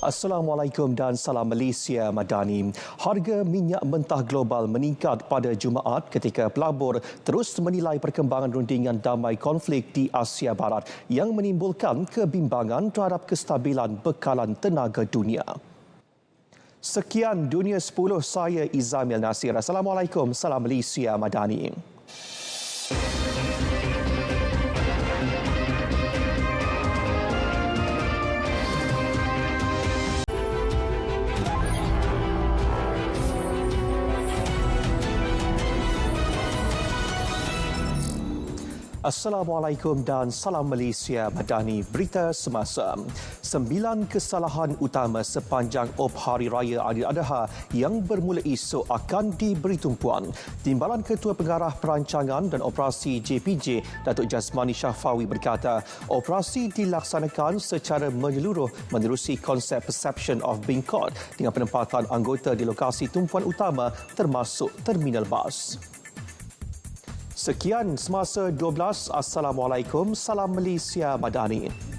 Assalamualaikum dan salam Malaysia Madani. Harga minyak mentah global meningkat pada Jumaat ketika pelabur terus menilai perkembangan rundingan damai konflik di Asia Barat yang menimbulkan kebimbangan terhadap kestabilan bekalan tenaga dunia. Sekian Dunia 10, saya Izamil Nasir. Assalamualaikum, salam Malaysia Madani. Assalamualaikum dan salam Malaysia Madani. Berita semasa. 9 kesalahan utama sepanjang Op Hari Raya Aidiladha yang bermula esok akan diberi tumpuan. Timbalan Ketua Pengarah Perancangan dan Operasi JPJ, Datuk Jasmani Syafawi berkata, operasi dilaksanakan secara menyeluruh menerusi konsep Perception of Being Caught dengan penempatan anggota di lokasi tumpuan utama termasuk terminal bas. Sekian semasa 12. Assalamualaikum, salam Malaysia Madani.